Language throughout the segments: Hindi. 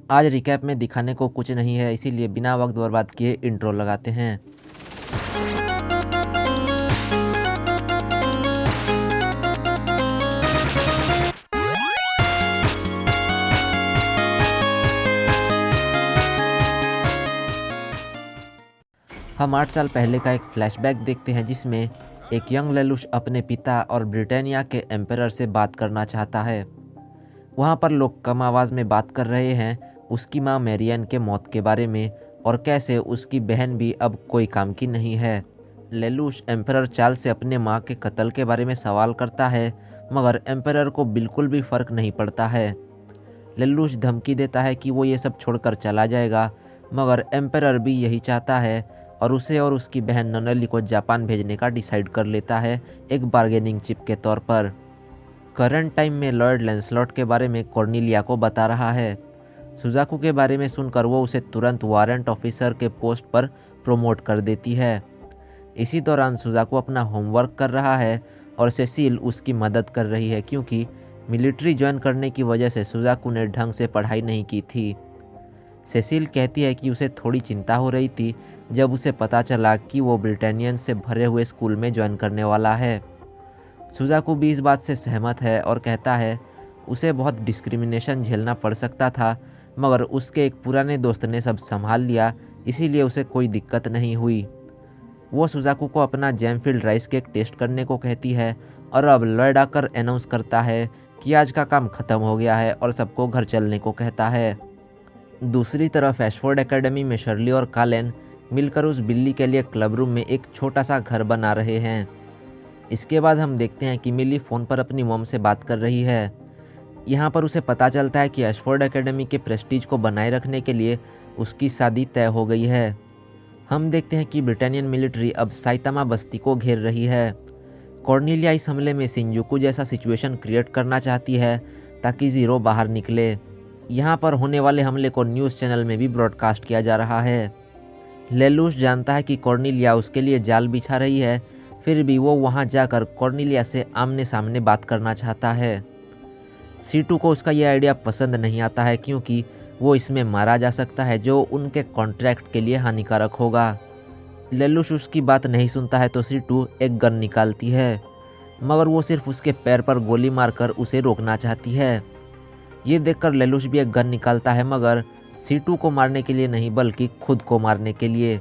आज रिकैप में दिखाने को कुछ नहीं है, इसीलिए बिना वक्त बर्बाद किए इंट्रो लगाते हैं। हम 8 साल पहले का एक फ्लैशबैक देखते हैं जिसमें एक यंग लेलुश अपने पिता और ब्रिटानिया के एम्परर से बात करना चाहता है। वहाँ पर लोग कम आवाज़ में बात कर रहे हैं उसकी माँ मैरियन के मौत के बारे में और कैसे उसकी बहन भी अब कोई काम की नहीं है। लेलुश एम्परर चार्ल्स से अपने माँ के कत्ल के बारे में सवाल करता है, मगर एम्परर को बिल्कुल भी फ़र्क नहीं पड़ता है। लेलुश धमकी देता है कि वो ये सब छोड़कर चला जाएगा, मगर एम्परर भी यही चाहता है और उसे और उसकी बहन नोनेली को जापान भेजने का डिसाइड कर लेता है एक बार्गेनिंग चिप के तौर पर। करंट टाइम में लॉर्ड लैंसलॉट के बारे में कॉर्नेलिया को बता रहा है। सुजाकू के बारे में सुनकर वो उसे तुरंत वारंट ऑफिसर के पोस्ट पर प्रमोट कर देती है। इसी दौरान सुजाकू अपना होमवर्क कर रहा है और सेसिल उसकी मदद कर रही है क्योंकि मिलिट्री ज्वाइन करने की वजह से सुजाकू ने ढंग से पढ़ाई नहीं की थी। सेसिल कहती है कि उसे थोड़ी चिंता हो रही थी जब उसे पता चला कि वो ब्रिटानियन से भरे हुए स्कूल में ज्वाइन करने वाला है। सुजाकू भी इस बात से सहमत है और कहता है उसे बहुत डिस्क्रिमिनेशन झेलना पड़ सकता था, मगर उसके एक पुराने दोस्त ने सब संभाल लिया, इसीलिए उसे कोई दिक्कत नहीं हुई। वो सुजाकू को अपना जैमफील्ड राइस केक टेस्ट करने को कहती है और अब लॉर्ड आकर अनाउंस करता है कि आज का काम ख़त्म हो गया है और सबको घर चलने को कहता है। दूसरी तरफ एशफोर्ड एकेडमी में शर्ली और कालेन मिलकर उस बिल्ली के लिए क्लब रूम में एक छोटा सा घर बना रहे हैं। इसके बाद हम देखते हैं कि मिली फ़ोन पर अपनी मॉम से बात कर रही है। यहाँ पर उसे पता चलता है कि एशफोर्ड एकेडमी के प्रेस्टीज को बनाए रखने के लिए उसकी शादी तय हो गई है। हम देखते हैं कि ब्रिटानियन मिलिट्री अब साइतामा बस्ती को घेर रही है। कॉर्नेलिया इस हमले में शिंजुकू जैसा सिचुएशन क्रिएट करना चाहती है ताकि ज़ीरो बाहर निकले। यहाँ पर होने वाले हमले को न्यूज़ चैनल में भी ब्रॉडकास्ट किया जा रहा है। लेलुश जानता है कि कॉर्नेलिया उसके लिए जाल बिछा रही है, फिर भी वो वहाँ जाकर कॉर्नेलिया से आमने सामने बात करना चाहता है। C2 को उसका यह आइडिया पसंद नहीं आता है क्योंकि वो इसमें मारा जा सकता है जो उनके कॉन्ट्रैक्ट के लिए हानिकारक होगा। लेलुश उसकी बात नहीं सुनता है तो C2 एक गन निकालती है, मगर वो सिर्फ उसके पैर पर गोली मारकर उसे रोकना चाहती है। ये देखकर लेलुश भी एक गन निकालता है, मगर C2 को मारने के लिए नहीं बल्कि खुद को मारने के लिए।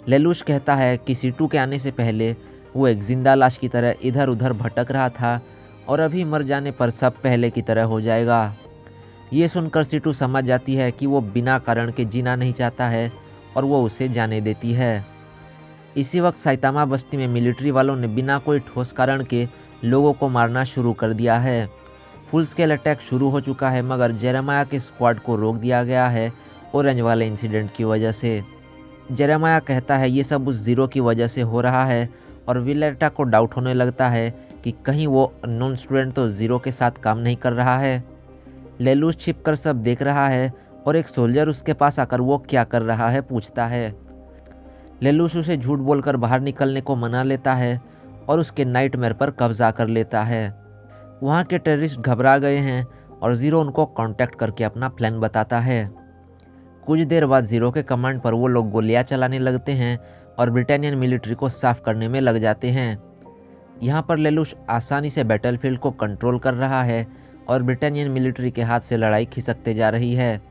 लेलुश कहता है कि C2 के आने से पहले वो एक जिंदा लाश की तरह इधर उधर भटक रहा था और अभी मर जाने पर सब पहले की तरह हो जाएगा। ये सुनकर C2 समझ जाती है कि वो बिना कारण के जीना नहीं चाहता है और वो उसे जाने देती है। इसी वक्त साइतामा बस्ती में मिलिट्री वालों ने बिना कोई ठोस कारण के लोगों को मारना शुरू कर दिया है। फुल स्केल अटैक शुरू हो चुका है, मगर जेरेमाया के स्क्वाड को रोक दिया गया है ऑरेंज वाले इंसिडेंट की वजह से। जेरेमाया कहता है ये सब उस ज़ीरो की वजह से हो रहा है और विलेटा को डाउट होने लगता है कि कहीं वो अननोन स्टूडेंट तो ज़ीरो के साथ काम नहीं कर रहा है। लेलुश छिपकर सब देख रहा है और एक सोल्जर उसके पास आकर वो क्या कर रहा है पूछता है। लेलुश उसे झूठ बोलकर बाहर निकलने को मना लेता है और उसके नाइटमेयर पर कब्जा कर लेता है। वहाँ के टेररिस्ट घबरा गए हैं और ज़ीरो उनको कांटेक्ट करके अपना प्लान बताता है। कुछ देर बाद ज़ीरो के कमांड पर वो लोग गोलियां चलाने लगते हैं और ब्रिटानियन मिलिट्री को साफ करने में लग जाते हैं। यहाँ पर लेलुश आसानी से बैटलफील्ड को कंट्रोल कर रहा है और ब्रिटानियन मिलिट्री के हाथ से लड़ाई खिसकते जा रही है।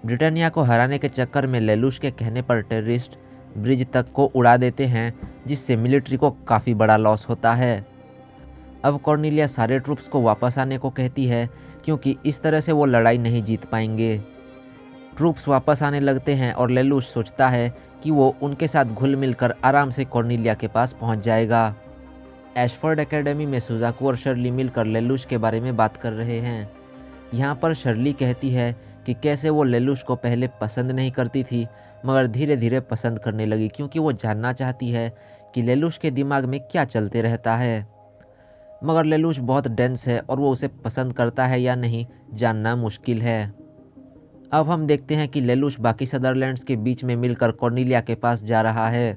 ब्रिटानिया को हराने के चक्कर में लेलुश के कहने पर टेररिस्ट ब्रिज तक को उड़ा देते हैं, जिससे मिलिट्री को काफ़ी बड़ा लॉस होता है। अब कॉर्नेलिया सारे ट्रूप्स को वापस आने को कहती है क्योंकि इस तरह से वो लड़ाई नहीं जीत पाएंगे। ट्रूप्स वापस आने लगते हैं और लेलुश सोचता है कि वो उनके साथ घुल मिलकर आराम से कॉर्नेलिया के पास पहुंच जाएगा। एशफोर्ड एकेडमी में सुजाकू और शर्ली मिलकर लेलुश के बारे में बात कर रहे हैं। यहाँ पर शर्ली कहती है कि कैसे वो लेलुश को पहले पसंद नहीं करती थी, मगर धीरे धीरे पसंद करने लगी क्योंकि वो जानना चाहती है कि लेलुश के दिमाग में क्या चलते रहता है। मगर लेलुश बहुत डेंस है और वो उसे पसंद करता है या नहीं जानना मुश्किल है। अब हम देखते हैं कि लेलुश बाकी सदरलैंड्स के बीच में मिलकर कॉर्नेलिया के पास जा रहा है।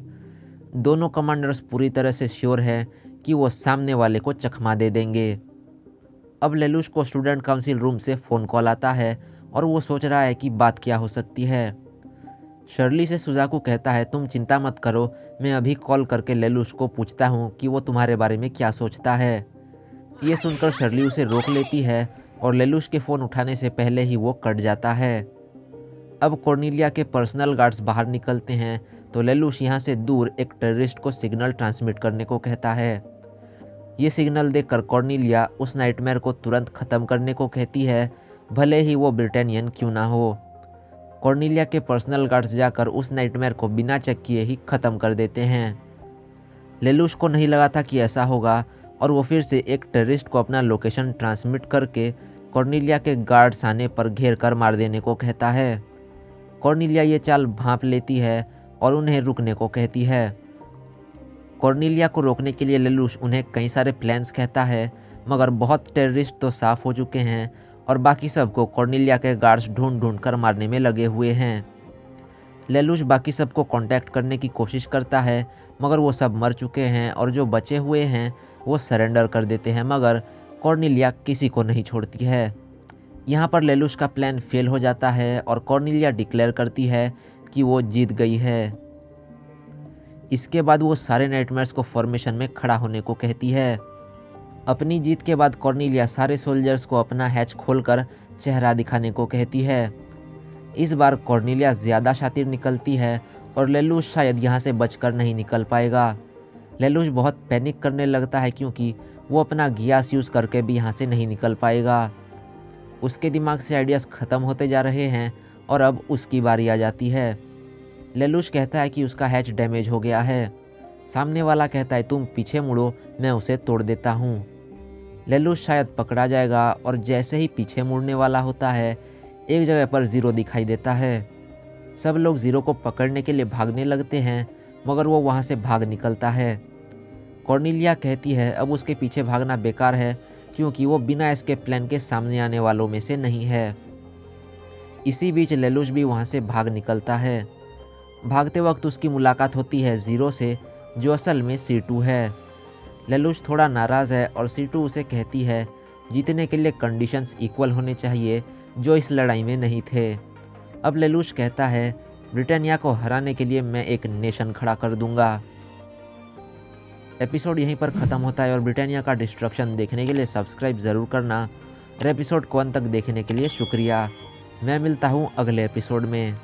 दोनों कमांडर्स पूरी तरह से श्योर हैं कि वो सामने वाले को चकमा दे देंगे। अब लेलुश को स्टूडेंट काउंसिल रूम से फ़ोन कॉल आता है और वो सोच रहा है कि बात क्या हो सकती है। शर्ली से सुजाकू कहता है, तुम चिंता मत करो, मैं अभी कॉल करके लेलुश को पूछता हूँ कि वो तुम्हारे बारे में क्या सोचता है। ये सुनकर शर्ली उसे रोक लेती है और लेलुश के फ़ोन उठाने से पहले ही वो कट जाता है। अब कॉर्नेलिया के पर्सनल गार्ड्स बाहर निकलते हैं तो लेलुश यहाँ से दूर एक टेररिस्ट को सिग्नल ट्रांसमिट करने को कहता है। ये सिग्नल देखकर कॉर्नेलिया उस नाइटमेयर को तुरंत ख़त्म करने को कहती है, भले ही वो ब्रिटेनियन क्यों ना हो। कॉर्नेलिया के पर्सनल गार्ड्स जाकर उस नाइटमेयर को बिना चेक किए ही ख़त्म कर देते हैं। लेलुश को नहीं लगा था कि ऐसा होगा और वो फिर से एक टेररिस्ट को अपना लोकेशन ट्रांसमिट करके कॉर्नेलिया के गार्ड्स आने पर घेर कर मार देने को कहता है। कॉर्नेलिया ये चाल भांप लेती है और उन्हें रुकने को कहती है। कॉर्नेलिया को रोकने के लिए लेलुश उन्हें कई सारे प्लान्स कहता है, मगर बहुत टेररिस्ट तो साफ हो चुके हैं और बाकी सबको कॉर्नेलिया के गार्ड्स ढूंढ ढूंढ कर मारने में लगे हुए हैं। लेलुश बाकी सबको कांटेक्ट करने की कोशिश करता है, मगर वो सब मर चुके हैं और जो बचे हुए हैं वो सरेंडर कर देते हैं, मगर कॉर्नेलिया किसी को नहीं छोड़ती है। यहाँ पर लेलुश का प्लान फेल हो जाता है और कॉर्नेलिया डिक्लेयर करती है कि वो जीत गई है। इसके बाद वो सारे नाइटमेयर्स को फॉर्मेशन में खड़ा होने को कहती है। अपनी जीत के बाद कॉर्नेलिया सारे सोल्जर्स को अपना हैच खोलकर चेहरा दिखाने को कहती है। इस बार कॉर्नेलिया ज़्यादा शातिर निकलती है और लेलुश शायद यहाँ से बचकर नहीं निकल पाएगा। लेलुश बहुत पैनिक करने लगता है क्योंकि वो अपना गियास यूज़ करके भी यहाँ से नहीं निकल पाएगा। उसके दिमाग से आइडियाज़ ख़त्म होते जा रहे हैं और अब उसकी बारी आ जाती है। लेलुश कहता है कि उसका हैच डैमेज हो गया है। सामने वाला कहता है, तुम पीछे मुड़ो, मैं उसे तोड़ देता हूँ। लेलुश शायद पकड़ा जाएगा और जैसे ही पीछे मुड़ने वाला होता है एक जगह पर ज़ीरो दिखाई देता है। सब लोग ज़ीरो को पकड़ने के लिए भागने लगते हैं, मगर वो वहाँ से भाग निकलता है। कॉर्नेलिया कहती है अब उसके पीछे भागना बेकार है क्योंकि वो बिना एस्केप प्लान के सामने आने वालों में से नहीं है। इसी बीच लेलुश भी वहाँ से भाग निकलता है। भागते वक्त उसकी मुलाकात होती है ज़ीरो से, जो असल में C2 है। लेलुश थोड़ा नाराज़ है और C2 उसे कहती है जीतने के लिए कंडीशंस इक्वल होने चाहिए, जो इस लड़ाई में नहीं थे। अब लेलुश कहता है ब्रिटानिया को हराने के लिए मैं एक नेशन खड़ा कर दूंगा। एपिसोड यहीं पर ख़त्म होता है और ब्रिटानिया का डिस्ट्रक्शन देखने के लिए सब्सक्राइब ज़रूर करना और एपिसोड को अंत तक देखने के लिए शुक्रिया। मैं मिलता हूँ अगले एपिसोड में।